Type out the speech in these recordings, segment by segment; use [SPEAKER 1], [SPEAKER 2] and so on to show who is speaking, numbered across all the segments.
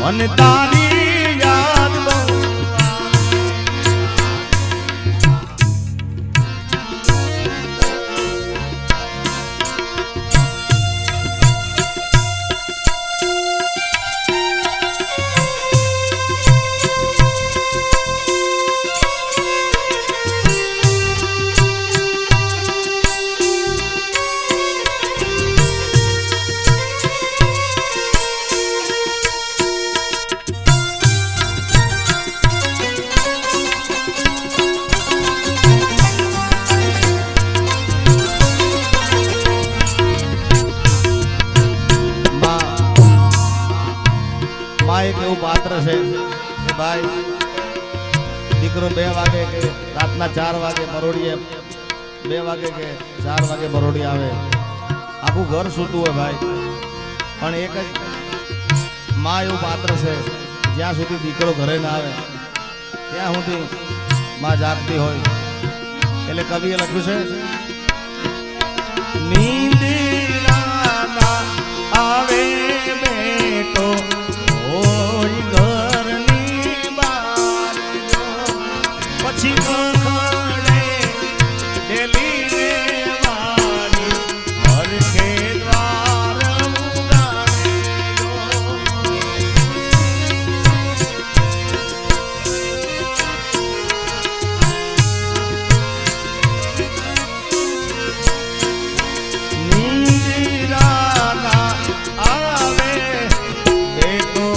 [SPEAKER 1] મને તારી યાદ બહુ એક એવું પાત્ર છે કે ભાઈ દીકરો 2 વાગે કે રાતના 4 વાગે મરોડીએ 2 વાગે કે 4 વાગે મરોડી આવે આખું ઘર સૂતું હોય ભાઈ પણ એક જ માં એવું પાત્ર છે જ્યાં સુધી દીકરો ઘરે ના આવે ત્યાં સુધી માં જાગતી હોય એટલે કવિએ લખ્યું છે નીંદરા ના આવે બેટો પછી ખખડે ડેલી વાણી હરખે દ્વાર નીંદરા ના આવે બેટો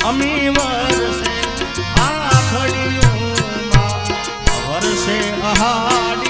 [SPEAKER 1] અમી વરસે આખડીઓમાં વરસે અહાડી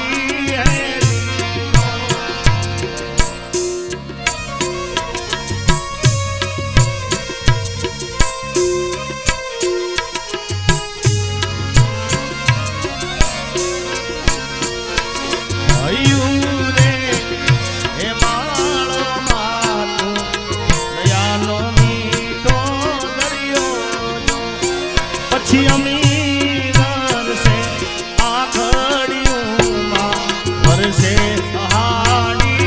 [SPEAKER 1] અમી વરસે આખડીઓમાં વરસે અહાડી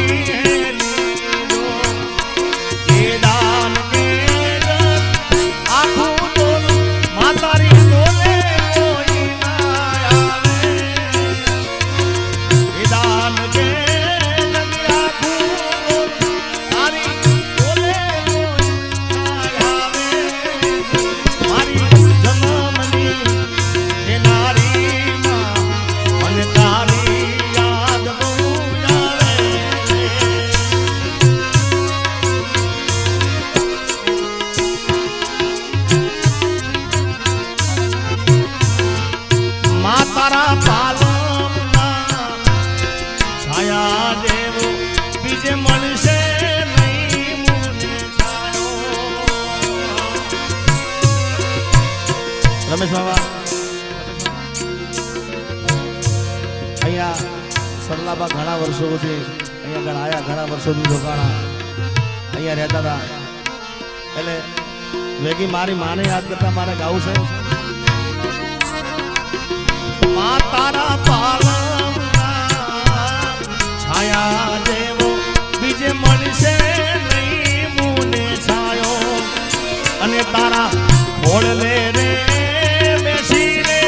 [SPEAKER 1] એ દાન કે આખું ટોલું માતારી બોલે કોઈ ના આવે એ દાન કે આખું તારી બોલે કોઈ ના આવે મારી તારા પાલમના છાયા દેવો બીજે મળશે નહીં મુને છાયો રમેશ બાબા અહીંયા સરલાબા ઘણા વર્ષો સુધી અહીંયા આગળ આયા ઘણા વર્ષોથી રોકાણા અહીંયા રહેતા હતા એટલે વેગી મારી માને યાદ કરતા મારે ગાવું છે માં તારા પાલવના છાયા જેવો બીજે મળશે નહીં મુને છાયો અને તારા ખોળલે રે બેસી રે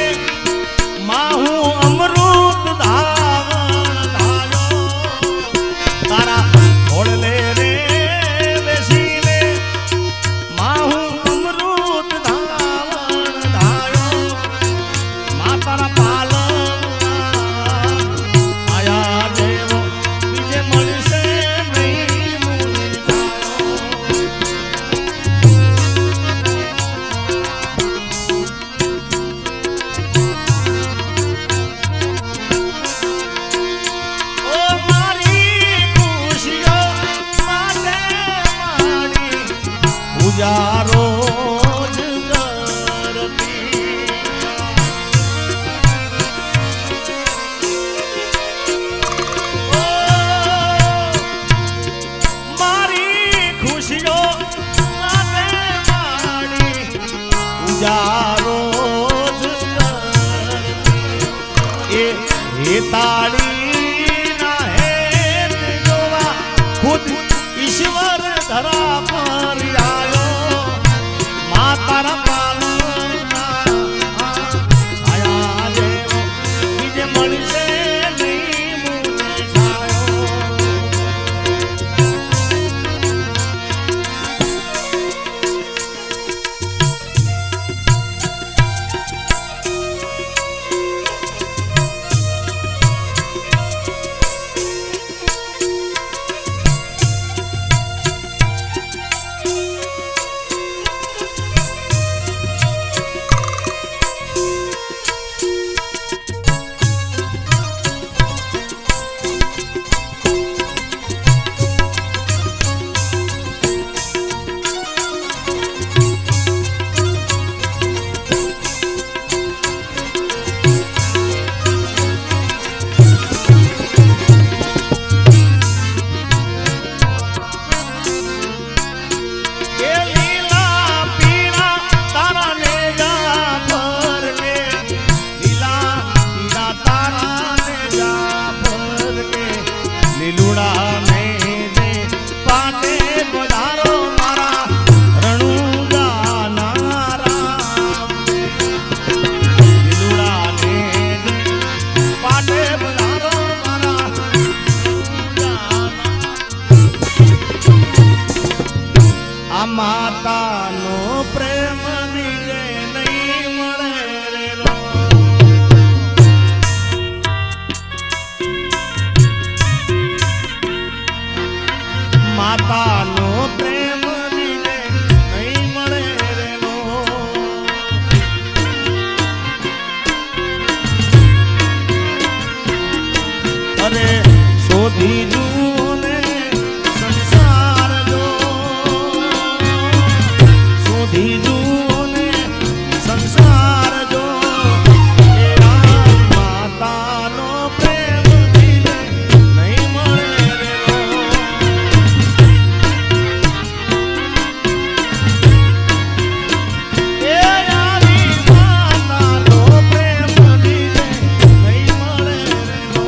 [SPEAKER 1] માં હું અમૃત ધાવણ ધાયો તારા ખોળલે રે બેસી રે માં હું અમૃત ધાવણ ધાયો માં તારા પાલવના આયા જેવો બીજે મળશે નહીં મુને ઓ મારી ખુશીઓ માટે મારી પૂજા રોજ કરતી ઓ મારી ખુશીઓ માટે મારી પૂજા રોજ કરતી એ તાળી ના હેત જોવા ખુદ ઈશ્વર ધરા પર આવ્યો માં તારા પાલવના છાયા જેવો બીજે મળશે નહીં મુને છાયો એ લીલા પીળા તારા નેજા પર કે લીલા પીળા તારા નેજા પર કે લીલુડા ને દે પાટે પધારો મારા રણુજાના રામ લીલુડા ને દે પાટે પધારો મારા રણુજાના આ માતાનો પ્રેમ બીજે નહીં મળે રે લો. માતાનો પ્રેમ બીજે નહીં મળે રે લો. અરે શોધી જુઓ ને સંસાર જો શોધી જુઓ ને સંસાર જો એ આ માતાનો પ્રેમ બીજે નહીં મળે રે લો. એ આવી માતાનો પ્રેમ બીજે નહીં મળે રે લો.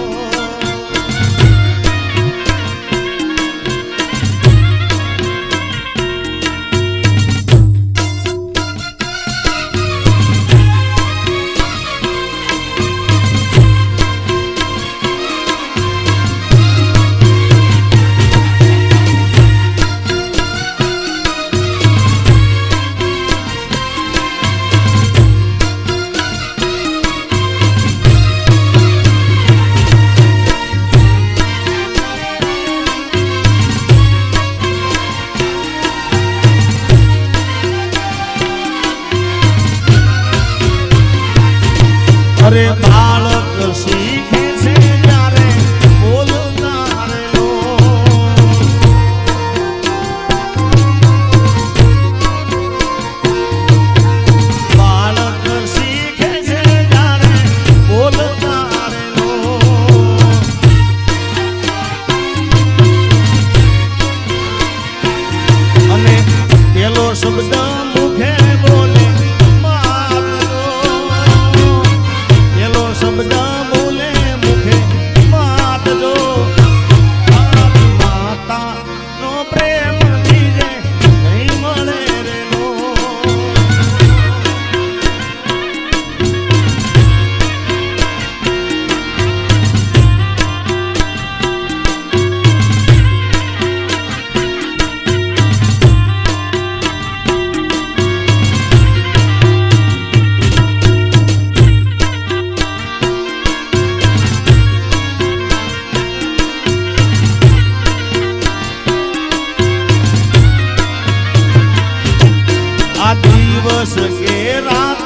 [SPEAKER 1] દિવસ કે રાત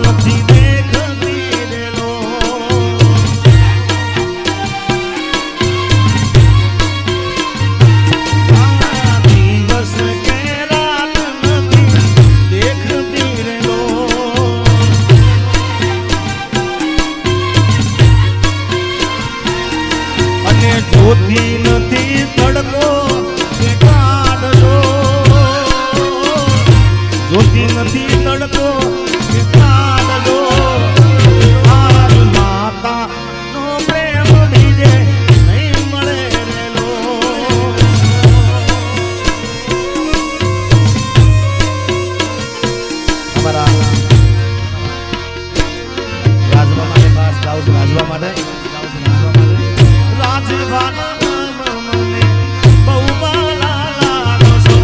[SPEAKER 1] નથી દેખતી રેલો દિવસ કે રાત નથી દેખતી રેલો અને જોતી નથી તડકો કે કાઢો જોતી નથી તડકો કે કાઢો આ માતા નો પ્રેમ બીજે નહીં મળે રેલો અમારા રાજવા માટે ખાસ ગાઉં છું રાજવા માટે રાજવાના મને બહુ બાલા લાગો છો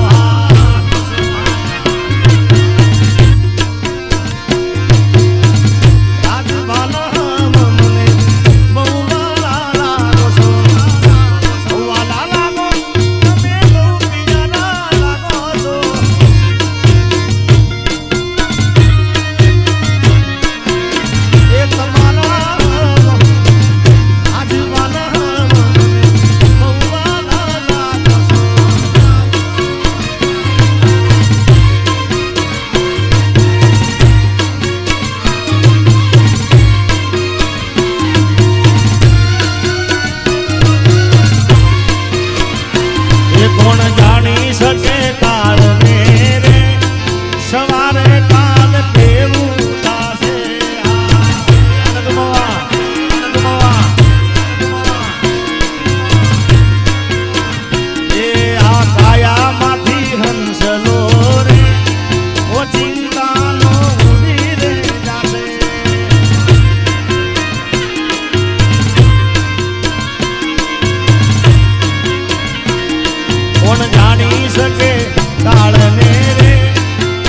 [SPEAKER 1] કોણ જાણી શકે કાળને રે સવારે કાલ કેવું થાશે એ આ કાયામાંથી હંસલો રે ઓ ચિંતાનો ઉડી રે જાશે કોણ જાણી શકે કાળને રે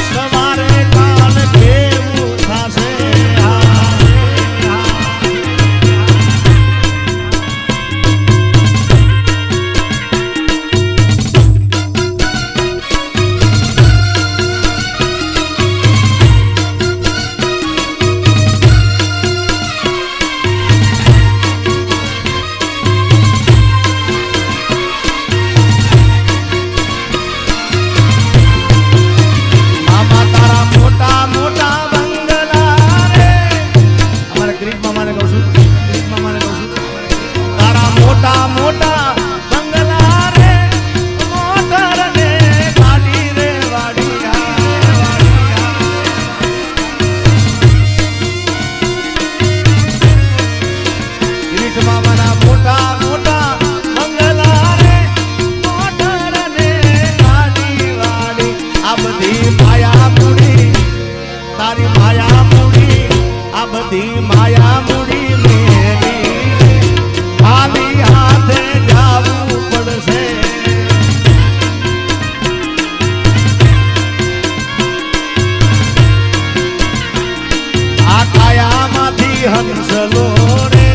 [SPEAKER 1] સવારે કાલ કેવું થાશે મોટા મોટા બંગલા રે મોટર ને ગાડી રે વાડિયા ગીરીશ મામાના મોટા મોટા બંગલા રે મોટર ને ગાડી વાડી આ બધી માયા મૂડી તારી માયા મૂડી આ બધી માયા મૂડી ખાલી હાથે જાવું પડશે આ કાયામાંથી હંસલો રે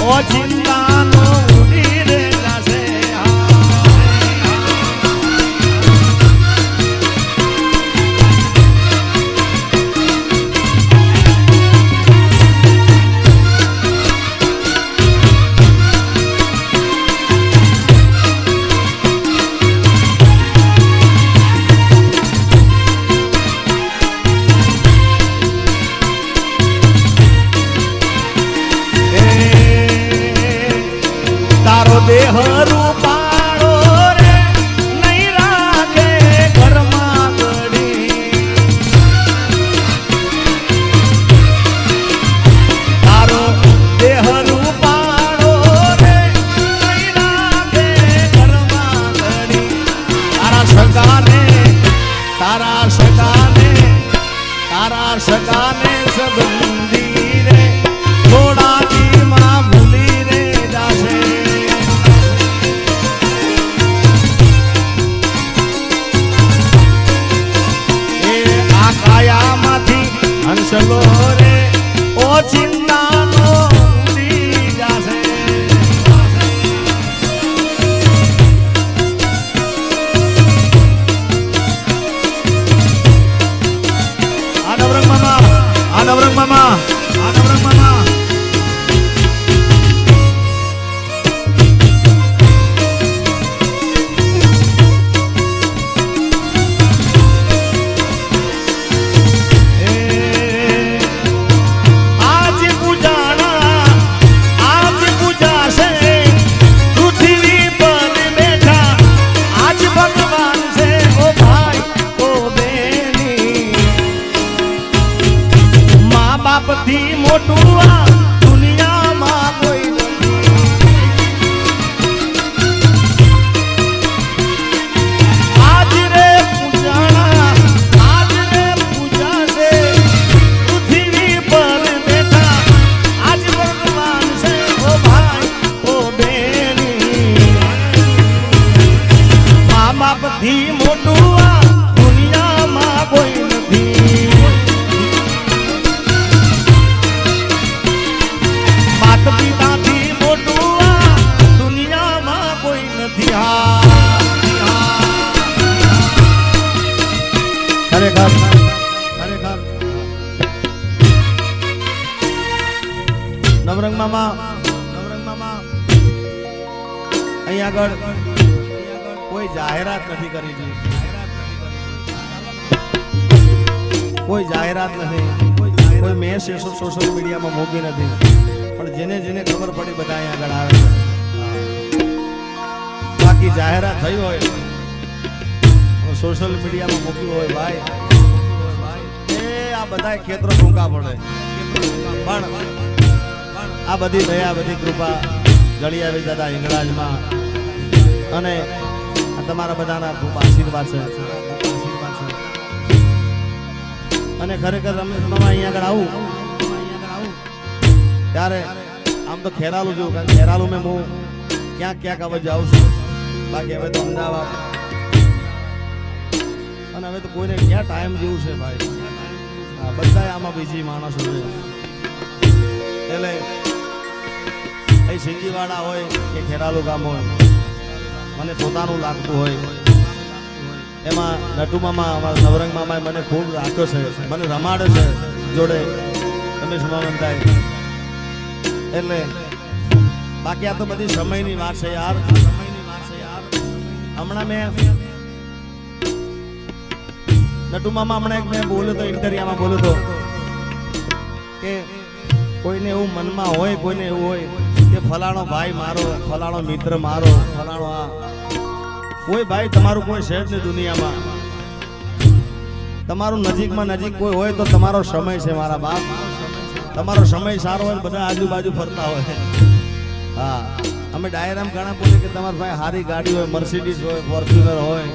[SPEAKER 1] ઓ ચિંતાનો ઉડી રે જાશે દેહ રૂપાળો રે નહીં રાખે ઘરમાં ગળી તારો દેહ રૂપાળો રે નહીં રાખે ઘરમાં ગળી તારા સગાને સંબંધી રે થોડા દીમાં ભૂલી રે જાશે હંસલો રે ઓ ચિંતાનો ઉડી જાશે બાપથી મોટું આ દુનિયામાં કોઈ નથી. આજ રે પૂજાણા આજ રે પૂજાશે પૃથ્વી પર બેઠા આજ ભગવાન છે ઓ ભાઈ ઓ બેની. મા બાપથી મોટું આ દુનિયામાં કોઈ નથી. માત પિતાથી મોટું આ દુનિયામાં કોઈ નથી. ખરેખર ખરેખર નવરંગ મામા અહીં આગળ કોઈ જાહેરાત નથી કરી છે. કોઈ જાહેરાત નથી, કોઈ મેં સોશિયલ મીડિયામાં મૂકી નથી, પણ જેને જેને ખબર પડી બધા અહીં આગળ આવે છે. બાકી જાહેરાત થઈ હોય સોશિયલ મીડિયામાં મૂક્યું હોય ભાઈ એ આ બધા ખેતરો ટૂંકા પડે. પણ આ બધી દયા બધી કૃપા જળી આવી દાદા હિંગળાજમાં અને તમારા બધાના ખૂબ આશીર્વાદ છે. અને ખરેખર રમેશ મામા અહીંયા આગળ આવું ત્યારે આમ તો ખેરાલું જોઉં, કારણ ખેરાલું મેં હું ક્યાંક ક્યાંક હવે જાઉં છું. બાકી હવે તો અમદાવાદ અને હવે તો કોઈને ક્યાં ટાઈમ જેવું છે ભાઈ. બધા આમાં બીજી માણસો છે. એટલે એ સિંગીવાડા હોય કે ખેરાલું ગામ હોય મને પોતાનું લાગતું હોય. એમાં નટુ મામા અમારા નવરંગ મામાએ મને ખૂબ રાખ્યો છે, મને રમાડે છે જોડે રમેશ મામા થાય. એટલે બાકી આ તો બધી સમયની વાત છે યાર. હમણાં મેં નટુ મામા હમણાં એક મેં બોલ્યો તો ઇન્ટરવ્યુમાં બોલ્યો તો કે કોઈને એવું મનમાં હોય, કોઈને એવું હોય કે ફલાણો ભાઈ મારો, ફલાણો મિત્ર મારો, ફલાણો આ કોઈ ભાઈ તમારું કોઈ છે જ નહીં દુનિયામાં. તમારું નજીકમાં નજીક કોઈ હોય તો તમારો સમય છે મારા બાપ. તમારો સમય સારો હોય બધા આજુબાજુ ફરતા હોય. હા અમે ડાયરામ ઘણા બોલે કે તમારા ભાઈ સારી ગાડી હોય, મર્સિડીઝ હોય, ફોર્ચ્યુનર હોય,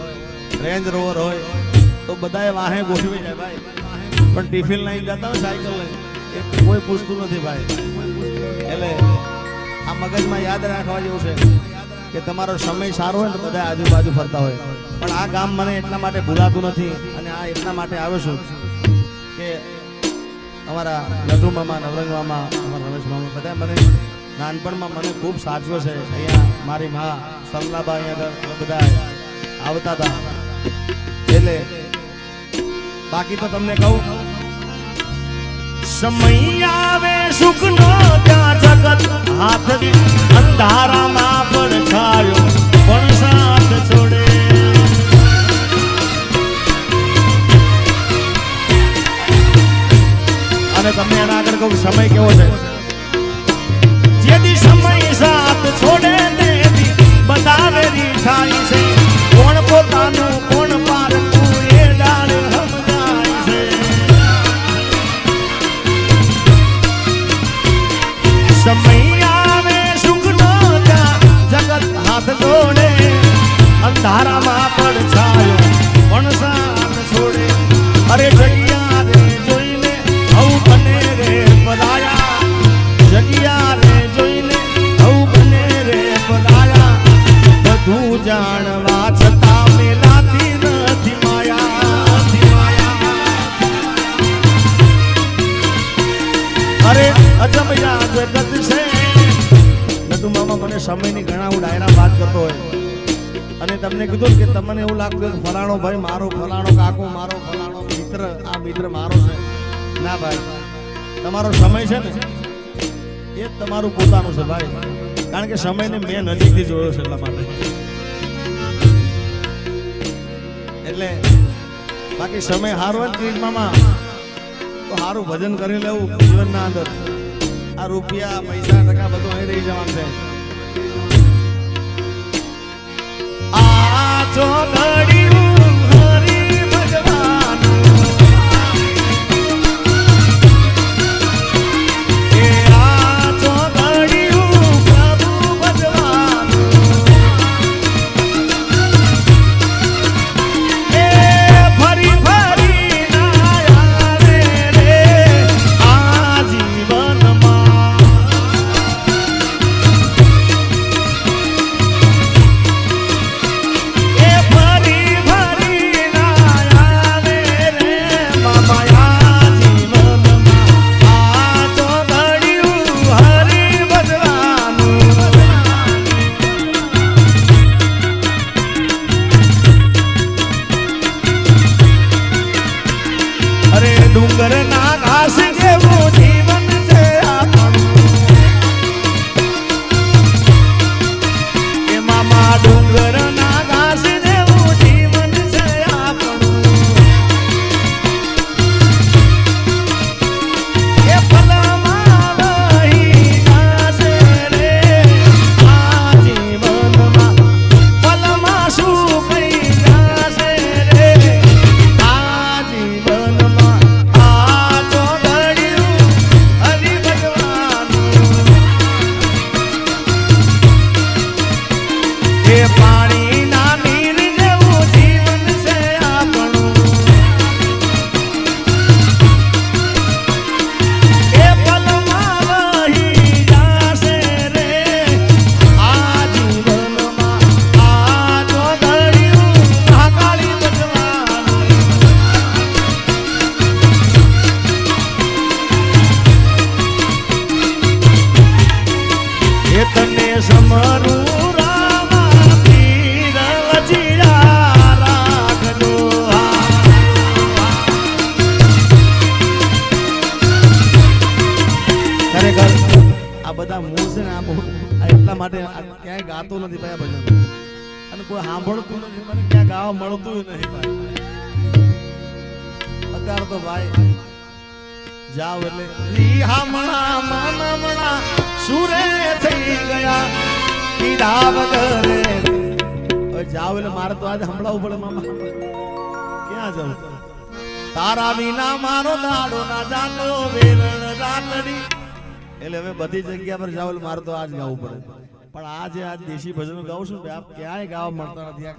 [SPEAKER 1] રેન્જ રોવર હોય તો બધાએ વાહે ગોઠવી જાય ભાઈ. પણ ટિફિન લઈને જતા હોય સાયકલ લઈને એ કોઈ પૂછતું નથી ભાઈ. એટલે આ મગજમાં યાદ રાખવા જેવું છે કે તમારો સમય સારો હોય ને બધા આજુબાજુ ફરતા હોય. પણ આ ગામ મને એટલા માટે ભૂલાતું નથી અને આ એટલા માટે આવ્યો છું કે અમારા નટુ મામા, નવરંગ મામા, અમારા રમેશ મામા બધા મને નાનપણમાં મને ખૂબ સાચવે છે. અહીંયા મારી મા સલ્લાબા અહીંયા બધા આવતા હતા. એટલે બાકી તો તમને કહું સમય આવે સુખનો ત્યાં જગત હાથથી અંધારામાં પણ છાયો પણ સાથ છોડે. અને તમને એના આગળ કહું સમય કેવો છે. જેથી સમય સાથ છોડે તેથી બધાને થાય છે. કોણ પોતાનું કોણ પારખું એ જાણે સમજાય છે. સમય આવે સુખનો ત્યાં જગત હાથ જોડે અંધારામાં પણ છાયો પણ સાથ છોડે. અરે જગ્યા રે જોઈને આવું બને રે પરાયા, જગ્યા રે જોઈને આવું બને રે પરાયા. બધું જાણવા છતાં મેલાતી નથી માયા. અરે અજમયા જગત છે. નટુ મામા મને સમયની ઘણા હું ડાયરા વાત કરતો હોય અને તમને કીધું કે તમને એવું લાગતું કે ફલાણો ભાઈ મારો, ફલાણો કાકો મારો, ફલાણો મિત્ર આ મિત્ર મારો છે. ના ભાઈ, તમારો સમય છે ને એ જ તમારું પોતાનું છે ભાઈ. કારણ કે સમયને મેં નજીકથી જોયો છે એટલા માટે. એટલે બાકી સમય સારો હોય ને મામા તો સારું ભજન કરી લેવું જીવનના અંદર. આ રૂપિયા પૈસા ટકા બધું અહીં રહી જવાનું છે. આ ચોઘડિયું હરી ભગવાન ડુંગર ના ઘાસ જેવું જીવન છે આપણું એ મામા ડુંગર ના ઘાસ જેવું જીવન છે આપણું એ ફલમાં રહી જાશે રે આ જીવનમાં ફલમાં શું કઈ જાશે રે આ જીવનમાં આ તો ઘડ્યું હરિ ભગવાનનું એ પાણીના નીર જેવું જીવન છે આપણું એ ફલમાં રહી જાશે રે આ જીવનમાં આ તો ઘડ્યું મહાકાળી ભગવાનનું એ તને સમરું રામા પીર વજીરા રાખજો ખરેખર આ બધા મૂળ છે ને આ એટલા માટે ક્યાંય ગાતો નથી ભાઈ આ ભજન અને કોઈ સાંભળતું નથી મને ક્યાં ગાવા મળતું નહીં ભાઈ અત્યારે તો ભાઈ જાવ એટલે હમણા મનમણા સુરે થઈ ગયા કીધા વગરે હવે જાવ એટલે મારે તો આજે હમણાં પડે મામા ક્યાં જાઉં તારા વિના મારો દાડો ના જાતો વેરણ રાતડી એટલે હવે બધી જગ્યા પર જાવ એટલે મારે તો આજ ગાવું પડે પણ આજે આજ દેશી ભજનો ગાઉં છું ક્યાંય ગાવા મળતા નથી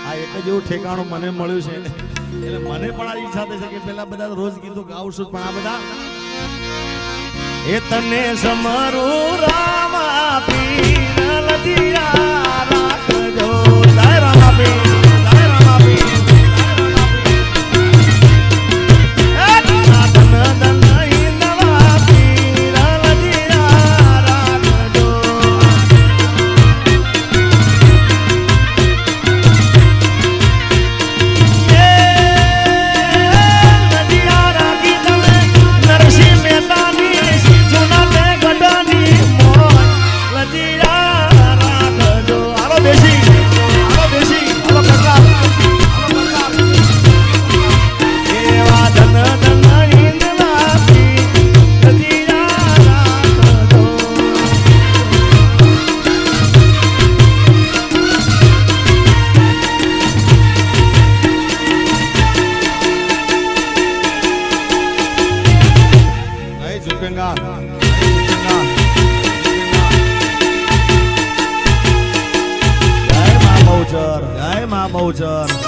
[SPEAKER 1] આ એક જ એવું ઠેકાણું મને મળ્યું છે એટલે મને પણ આ ઈચ્છા થઈ છે કે પેલા બધા રોજ ગીતો ગાઉં છું પણ આ બધા એ તને સમરું રામા પીર લજીરા રાખજો જય રામા પીર જય રામા પીર જય મા બહુચર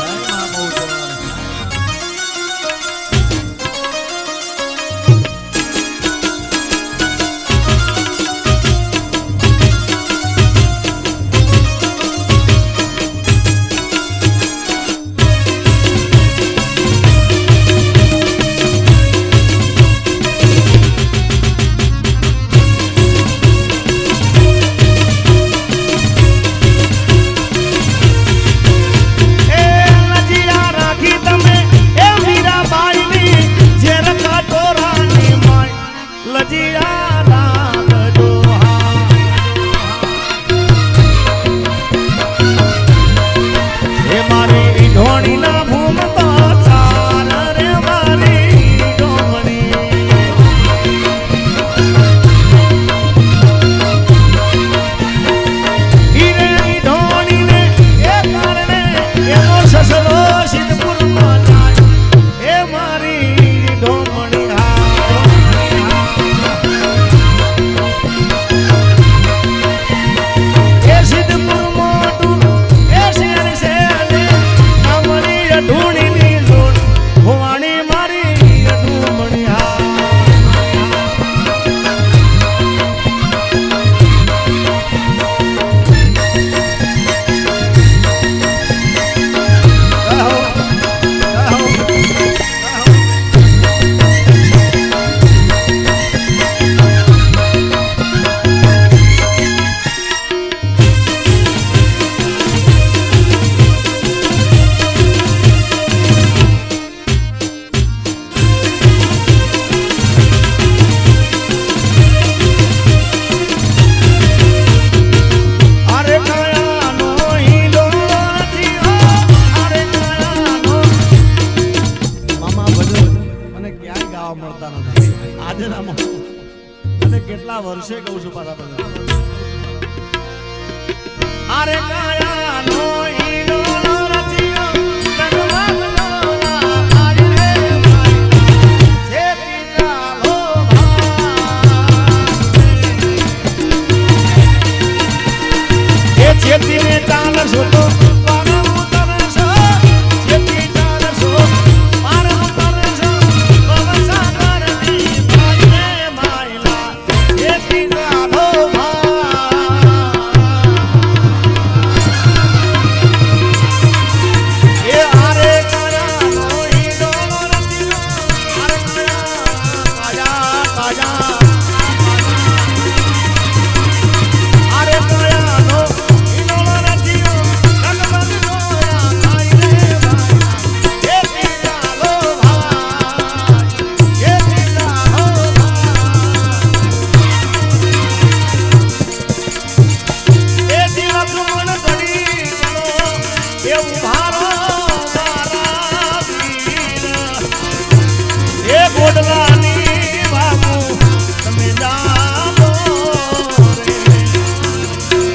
[SPEAKER 1] ગાવા મળતા નથી આજે ના મળે અને કેટલા વર્ષે કહું છું પાછા બધા અરે કાયા નો ઈડો રચિયો ભગવાનનો આય રે ભાઈ છેતી ચાલો ભાઈ એ છેતી ને ચાલશો તો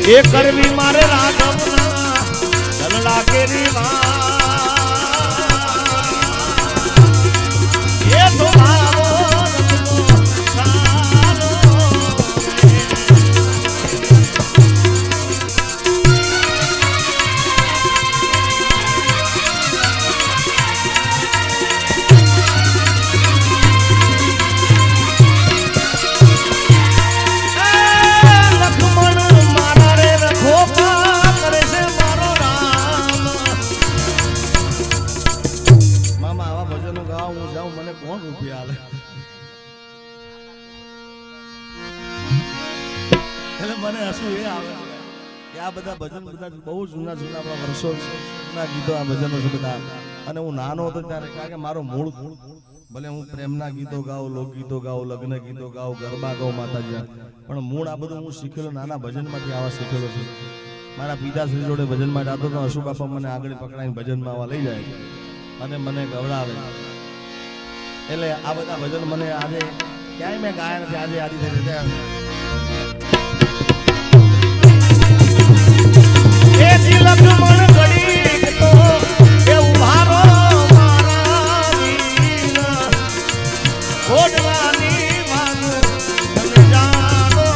[SPEAKER 1] એ કરવી મારે રાઘવના દલડા કેરી એ તો ભાવો મને હસવું એ આવે કે આ બધા ભજન બધા બહુ જૂના આપણા વર્ષો ના ગીતો આ ભજનો છે બધા અને હું નાનો હતો ત્યારે કારણ કે મારો મૂળ ભલે હું પ્રેમના ગીતો ગાઉં લોકગીતો ગાઉં લગ્ન ગીતો ગાઉં ગરબા ગાઉં માતાજી પણ મૂળ આ બધું હું શીખેલો નાના ભજનમાંથી આવા શીખેલો છું મારા પિતાશ્રી જોડે ભજનમાં જાતો તો અશુ બાપા મને આગળ પકડાઈને ભજનમાં આવા લઈ જાય અને મને ગવડાવે એટલે આ બધા ભજન મને આજે ક્યાંય મેં ગાયા નથી આજે આદિ રીતે લક્ષ્મણ ઘડીક તો એ ઉભારો મારા વીર ઘોડવાની માંગુ તમે જાણો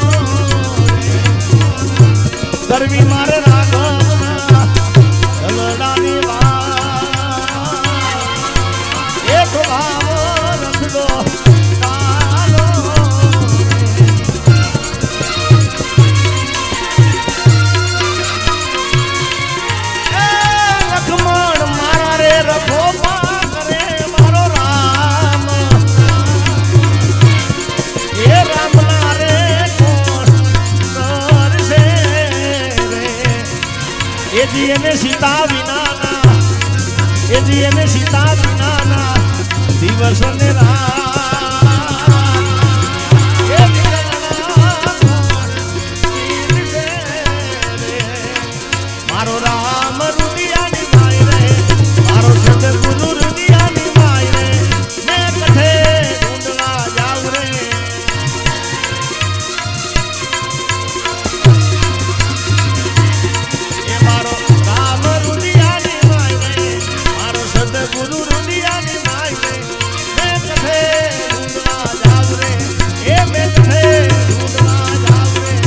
[SPEAKER 1] કરવી મારે રાઘવના દલડાની વાત એક ભાવો રખડો સીતા વિનાના એ જીને સીતા વિનાના દિવસ ને મારો રામ રુદિયાની માય રે મારો સદગુરુ રુદિયાની માય રે મેં કઠે ઢૂંઢવા જાવ રે ગુરુ રુદિયાની માય રે મેં કઠે ઢૂંઢવા જાવ રે એ મેં કઠે ઢૂંઢવા જાવ રે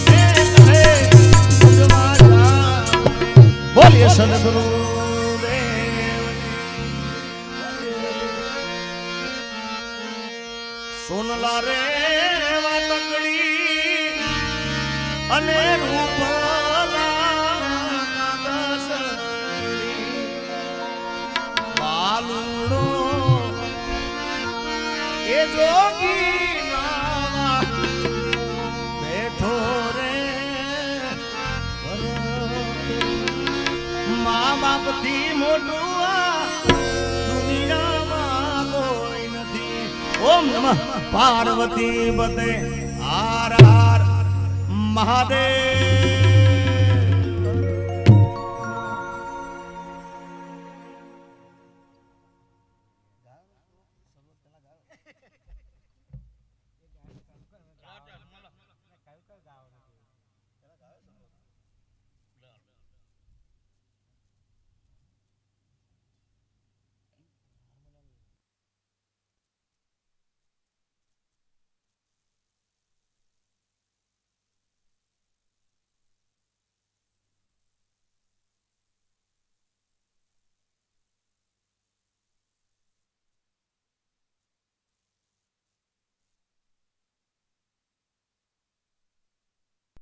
[SPEAKER 1] મેં કઠે ઢૂંઢવા જાવ બોલીએ સદગુરુ સોનલા રે વાતકડી અને રૂપલા બાલુડો એ જોગી બેઠો રે મા બાપ થી મોટું દુનિયામાં કોઈ નથી ઓમ નમઃ પાર્વતી બતે હાર હાર મહાદેવ